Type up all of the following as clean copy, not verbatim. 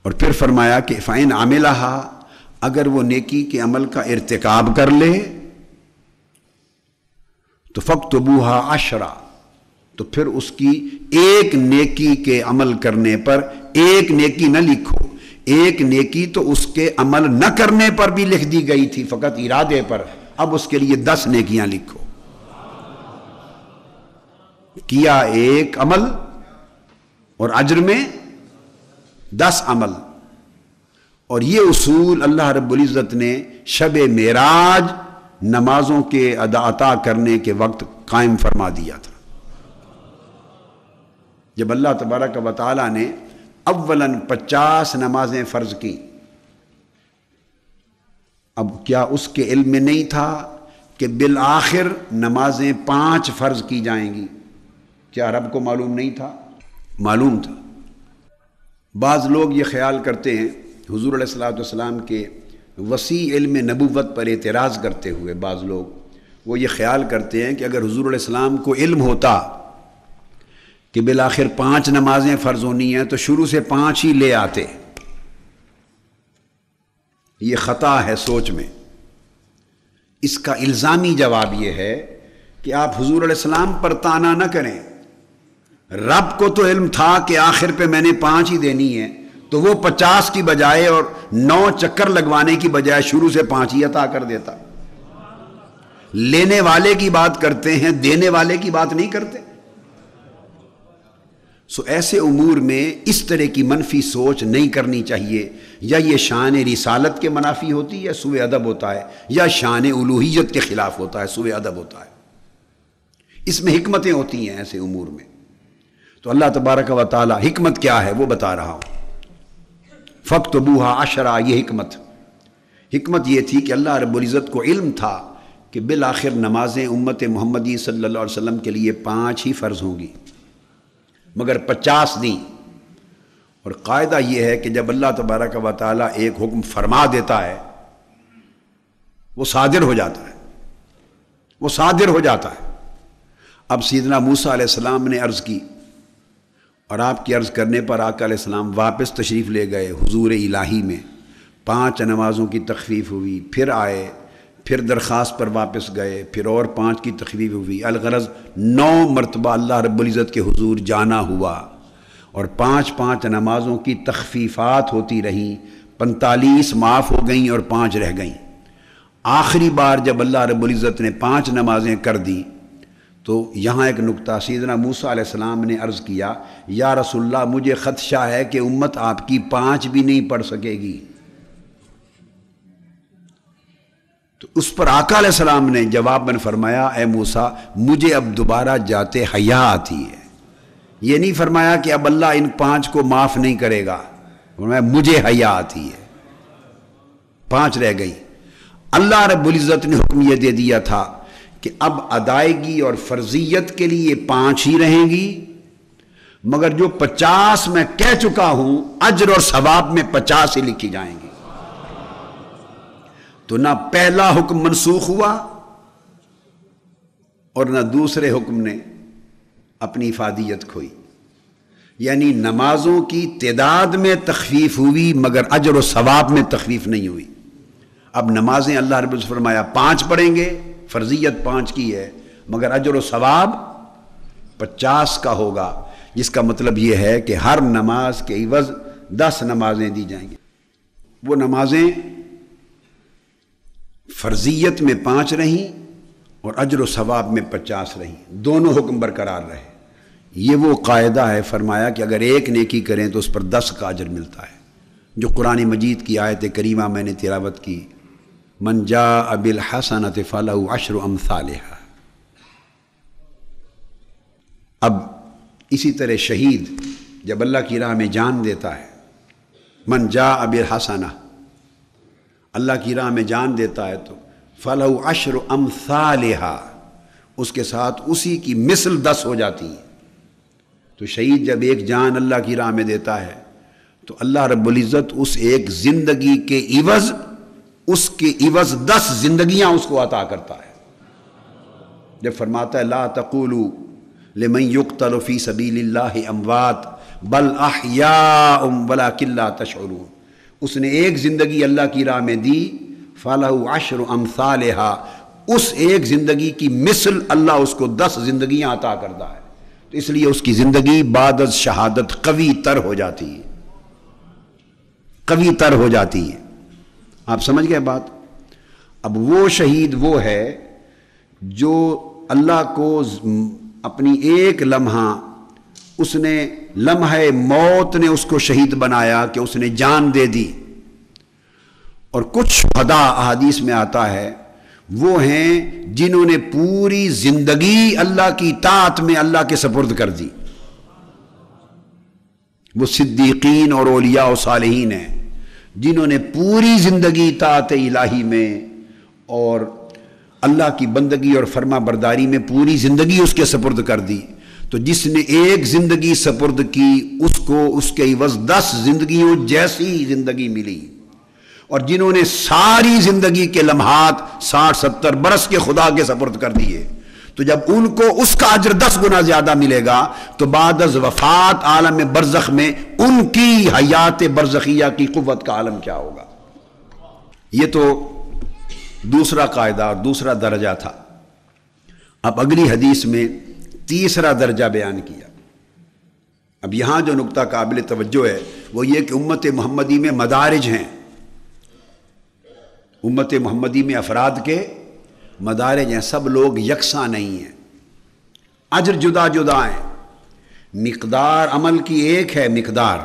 اور پھر فرمایا کہ فَإِنْ عَمِلَهَا، اگر وہ نیکی کے عمل کا ارتکاب کر لے تو فَاكْتُبُوهَا 10، تو پھر اس کی ایک نیکی کے عمل کرنے پر ایک نیکی نہ لکھو، ایک نیکی تو اس کے عمل نہ کرنے پر بھی لکھ دی گئی تھی فقط ارادے پر، اب اس کے لیے 10 نیکیاں لکھو، کیا ایک عمل اور اجر میں 10 عمل۔ اور یہ اصول اللہ رب العزت نے شب معراج نمازوں کے عطا کرنے کے وقت قائم فرما دیا تھا، جب اللہ تبارک و تعالیٰ نے اولاً 50 نمازیں فرض کی۔ اب کیا اس کے علم میں نہیں تھا کہ بالآخر نمازیں 5 فرض کی جائیں گی؟ کیا رب کو معلوم نہیں تھا؟ معلوم تھا۔ بعض لوگ یہ خیال کرتے ہیں، حضور علیہ الصلوۃ والسلام کے وسیع علم نبوت پر اعتراض کرتے ہوئے بعض لوگ وہ یہ خیال کرتے ہیں کہ اگر حضور علیہ السلام کو علم ہوتا کہ بالآخر 5 نمازیں فرض ہونی ہیں تو شروع سے 5 ہی لے آتے۔ یہ خطا ہے سوچ میں۔ اس کا الزامی جواب یہ ہے کہ آپ حضور علیہ السلام پر طعنا نہ کریں، رب کو تو علم تھا کہ آخر پہ میں نے 5 ہی دینی ہے، تو وہ 50 کی بجائے اور 9 چکر لگوانے کی بجائے شروع سے 5 ہی عطا کر دیتا۔ لینے والے کی بات کرتے ہیں، دینے والے کی بات نہیں کرتے۔ سو ایسے امور میں اس طرح کی منفی سوچ نہیں کرنی چاہیے، یا یہ شان رسالت کے منافی ہوتی ہے، سوء ادب ہوتا ہے، یا شان الوہیت کے خلاف ہوتا ہے، سوء ادب ہوتا ہے۔ اس میں حکمتیں ہوتی ہیں ایسے امور میں۔ تو اللہ تبارک و تعالی حکمت کیا ہے وہ بتا رہا ہوں۔ فَاكْتُبُوهَا 10، یہ حکمت یہ تھی کہ اللہ رب العزت کو علم تھا کہ بالآخر نمازیں امت محمدی صلی اللہ علیہ وسلم کے لیے 5 ہی فرض ہوں گی، مگر 50 نہیں۔ اور قاعدہ یہ ہے کہ جب اللہ تبارک و تعالیٰ ایک حکم فرما دیتا ہے وہ صادر ہو جاتا ہے، وہ صادر ہو جاتا ہے۔ اب سیدنا موسیٰ علیہ السلام نے عرض کی، اور آپ کی عرض کرنے پر آقا علیہ السلام واپس تشریف لے گئے حضور الہی میں، 5 نمازوں کی تخفیف ہوئی، پھر آئے، پھر درخواست پر واپس گئے، پھر اور 5 کی تخفیف ہوئی، الغرض 9 مرتبہ اللہ رب العزت کے حضور جانا ہوا، اور 5 نمازوں کی تخفیفات ہوتی رہیں، 45 معاف ہو گئیں اور 5 رہ گئیں۔ آخری بار جب اللہ رب العزت نے 5 نمازیں کر دیں تو یہاں ایک نکتہ، سیدنا موسیٰ علیہ السلام نے عرض کیا، یا رسول اللہ مجھے خدشہ ہے کہ امت آپ کی 5 بھی نہیں پڑھ سکے گی۔ تو اس پر آقا علیہ السلام نے جواب میں فرمایا، اے موسیٰ مجھے اب دوبارہ جاتے حیا آتی ہے۔ یہ نہیں فرمایا کہ اب اللہ ان 5 کو معاف نہیں کرے گا، فرمایا مجھے حیا آتی ہے۔ 5 رہ گئی۔ اللہ رب العزت نے حکم یہ دے دیا تھا کہ اب ادائیگی اور فرضیت کے لیے 5 ہی رہیں گی، مگر جو 50 میں کہہ چکا ہوں اجر اور ثواب میں 50 ہی لکھی جائیں گی۔ تو نہ پہلا حکم منسوخ ہوا اور نہ دوسرے حکم نے اپنی افادیت کھوئی، یعنی نمازوں کی تعداد میں تخفیف ہوئی مگر اجر و ثواب میں تخفیف نہیں ہوئی۔ اب نمازیں اللہ رب العزت فرمایا 5 پڑھیں گے، فرضیت 5 کی ہے، مگر اجر و ثواب 50 کا ہوگا، جس کا مطلب یہ ہے کہ ہر نماز کے عوض 10 نمازیں دی جائیں گی۔ وہ نمازیں فرضیت میں 5 رہیں اور اجر و ثواب میں 50 رہیں، دونوں حکم برقرار رہے۔ یہ وہ قاعدہ ہے، فرمایا کہ اگر ایک نیکی کریں تو اس پر 10 کا اجر ملتا ہے، جو قرآن مجید کی آیت کریمہ میں نے تلاوت کی، من جاء بالحسنۃ فلہ 10 امثالھا۔ اب اسی طرح شہید جب اللہ کی راہ میں جان دیتا ہے، من جاء بالحسنہ، اللہ کی راہ میں جان دیتا ہے تو فلہ 10 امثالھا، اس کے ساتھ اسی کی مثل 10 ہو جاتی ہے۔ تو شہید جب ایک جان اللہ کی راہ میں دیتا ہے تو اللہ رب العزت اس ایک زندگی کے عوض، اس کے عوض 10 زندگیاں اس کو عطا کرتا ہے۔ جب فرماتا ہے لا تقولوا لمن يقتل في سبيل الله اموات بل احیاء ولکن لا تشعرون، اس نے ایک زندگی اللہ کی راہ میں دی، فلہ عشر امثالہا، اس ایک زندگی کی مثل اللہ اس کو 10 زندگیاں عطا کرتا ہے، تو اس لیے اس کی زندگی بعد از شہادت قوی تر ہو جاتی ہے، قوی تر ہو جاتی ہے۔ آپ سمجھ گئے بات؟ اب وہ شہید وہ ہے جو اللہ کو اپنی ایک لمحہ، اس نے لمحہ موت نے اس کو شہید بنایا کہ اس نے جان دے دی، اور کچھ شہداء احادیث میں آتا ہے وہ ہیں جنہوں نے پوری زندگی اللہ کی اطاعت میں اللہ کے سپرد کر دی، وہ صدیقین اور اولیاء و صالحین ہیں جنہوں نے پوری زندگی اطاعت الہی میں اور اللہ کی بندگی اور فرما برداری میں پوری زندگی اس کے سپرد کر دی۔ تو جس نے ایک زندگی سپرد کی اس کو اس کے عوض 10 زندگیوں جیسی زندگی ملی، اور جنہوں نے ساری زندگی کے لمحات 60-70 برس کے خدا کے سپرد کر دیے، تو جب ان کو اس کا اجر 10 گنا زیادہ ملے گا، تو بعد از وفات عالم برزخ میں ان کی حیات برزخیہ کی قوت کا عالم کیا ہوگا۔ یہ تو دوسرا قاعدہ اور دوسرا درجہ تھا۔ اب اگلی حدیث میں تیسرا درجہ بیان کیا۔ اب یہاں جو نقطہ قابل توجہ ہے وہ یہ کہ امت محمدی میں مدارج ہیں، امت محمدی میں افراد کے مدارج ہیں، سب لوگ یکساں نہیں ہیں، اجر جدا جدا ہیں، مقدار عمل کی ایک ہے، مقدار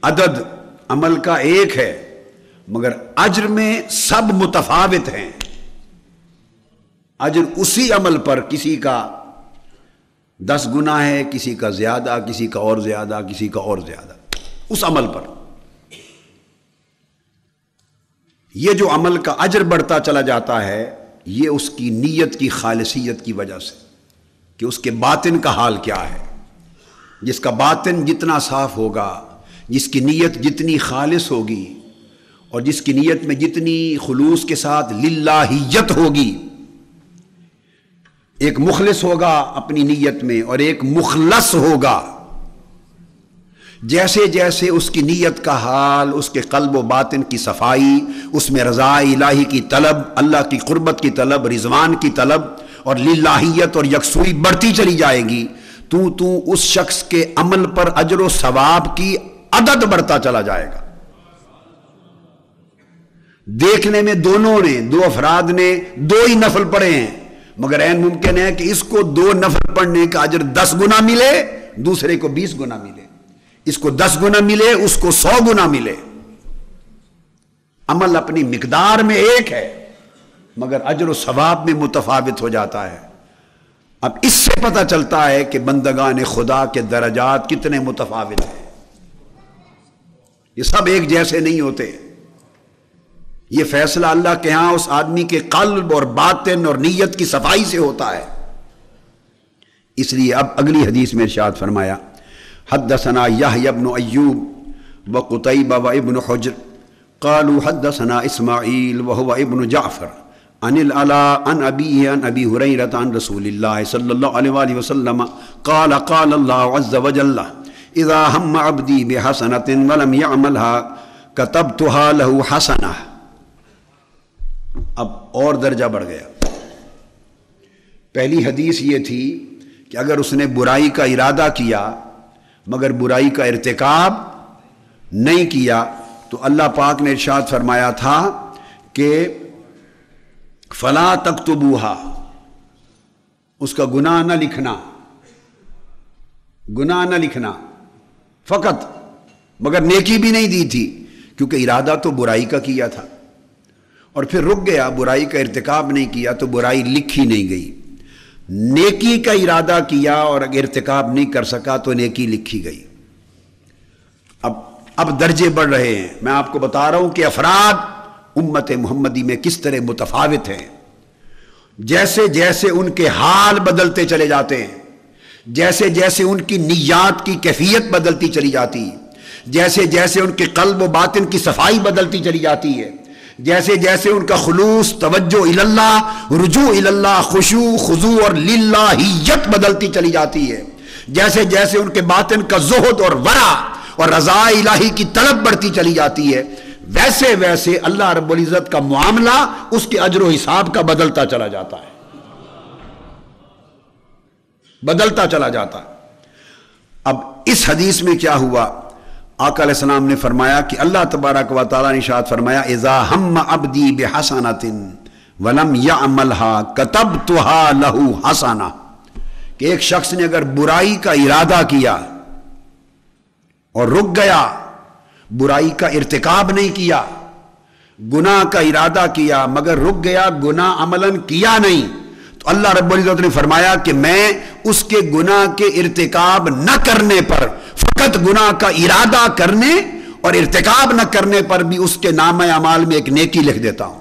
عدد عمل کا ایک ہے، مگر اجر میں سب متفاوت ہیں۔ اجر اسی عمل پر کسی کا 10 گنا ہے، کسی کا زیادہ، کسی کا اور زیادہ، کسی کا اور زیادہ، اس عمل پر۔ یہ جو عمل کا اجر بڑھتا چلا جاتا ہے یہ اس کی نیت کی خالصیت کی وجہ سے، کہ اس کے باطن کا حال کیا ہے۔ جس کا باطن جتنا صاف ہوگا، جس کی نیت جتنی خالص ہوگی، اور جس کی نیت میں جتنی خلوص کے ساتھ للہیت ہوگی، ایک مخلص ہوگا اپنی نیت میں اور ایک مخلص ہوگا، جیسے جیسے اس کی نیت کا حال، اس کے قلب و باطن کی صفائی، اس میں رضا الہی کی طلب، اللہ کی قربت کی طلب، رضوان کی طلب اور للہیت اور یکسوئی بڑھتی چلی جائے گی، تو اس شخص کے عمل پر اجر و ثواب کی عدد بڑھتا چلا جائے گا۔ دیکھنے میں دونوں نے، 2 افراد نے 2 ہی نفل پڑھے ہیں، مگر عین ممکن ہے کہ اس کو 2 نفل پڑھنے کا اجر 10 گنا ملے، دوسرے کو 20 گنا ملے، اس کو 10 گنا ملے، اس کو 100 گنا ملے۔ عمل اپنی مقدار میں ایک ہے مگر اجر و ثواب میں متفاوت ہو جاتا ہے۔ اب اس سے پتہ چلتا ہے کہ بندگان خدا کے درجات کتنے متفاوت ہیں، یہ سب ایک جیسے نہیں ہوتے۔ یہ فیصلہ اللہ کے ہاں اس آدمی کے قلب اور باطن اور نیت کی صفائی سے ہوتا ہے۔ اس لیے اب اگلی حدیث میں ارشاد فرمایا، حدثنا یحیی بن ایوب وقتیبہ وابن حجر قالوا حدثنا اسماعیل وهو ابن جعفر عن العلاء عن ابیہ عن ابی ہریرہ عن رسول اللہ صلی اللہ علیہ وآلہ وسلم قال قال اللہ عز وجل اذا ہم عبدی بحسنۃ ولم يعملها كتبتها له حسنہ۔ اب اور درجہ بڑھ گیا۔ پہلی حدیث یہ تھی کہ اگر اس نے برائی کا ارادہ کیا مگر برائی کا ارتکاب نہیں کیا تو اللہ پاک نے ارشاد فرمایا تھا کہ فلا تکتبوها، اس کا گناہ نہ لکھنا، گناہ نہ لکھنا فقط، مگر نیکی بھی نہیں دی تھی کیونکہ ارادہ تو برائی کا کیا تھا، اور پھر رک گیا، برائی کا ارتکاب نہیں کیا تو برائی لکھی نہیں گئی۔ نیکی کا ارادہ کیا اور اگر ارتکاب نہیں کر سکا تو نیکی لکھی گئی۔ اب درجے بڑھ رہے ہیں۔ میں آپ کو بتا رہا ہوں کہ افراد امت محمدی میں کس طرح متفاوت ہیں، جیسے جیسے ان کے حال بدلتے چلے جاتے ہیں، جیسے جیسے ان کی نیات کی کیفیت بدلتی چلی جاتی ہے، جیسے جیسے ان کے قلب و باطن کی صفائی بدلتی چلی جاتی ہے، جیسے جیسے ان کا خلوص، توجہ اللہ، رجوع اللہ، خشوع، خضوع اور للہیت بدلتی چلی جاتی ہے، جیسے جیسے ان کے باطن کا زہد اور ورع اور رضا الہی کی طلب بڑھتی چلی جاتی ہے، ویسے ویسے اللہ رب العزت کا معاملہ اس کے اجر و حساب کا بدلتا چلا جاتا ہے، بدلتا چلا جاتا ہے۔ اب اس حدیث میں کیا ہوا؟ آقا علیہ السلام نے فرمایا کہ اللہ تبارک و تعالیٰ نے ارشاد فرمایا اذا ہم عبدی بحسنۃ ولم یعملها کتبتها له حسنہ، کہ ایک شخص نے اگر برائی کا ارادہ کیا اور رک گیا، برائی کا ارتکاب نہیں کیا، گناہ کا ارادہ کیا مگر رک گیا، گناہ عملاً کیا نہیں، تو اللہ رب العزت نے فرمایا کہ میں اس کے گناہ کے ارتکاب نہ کرنے پر، فقط گناہ کا ارادہ کرنے اور ارتکاب نہ کرنے پر بھی اس کے نامہ اعمال میں ایک نیکی لکھ دیتا ہوں۔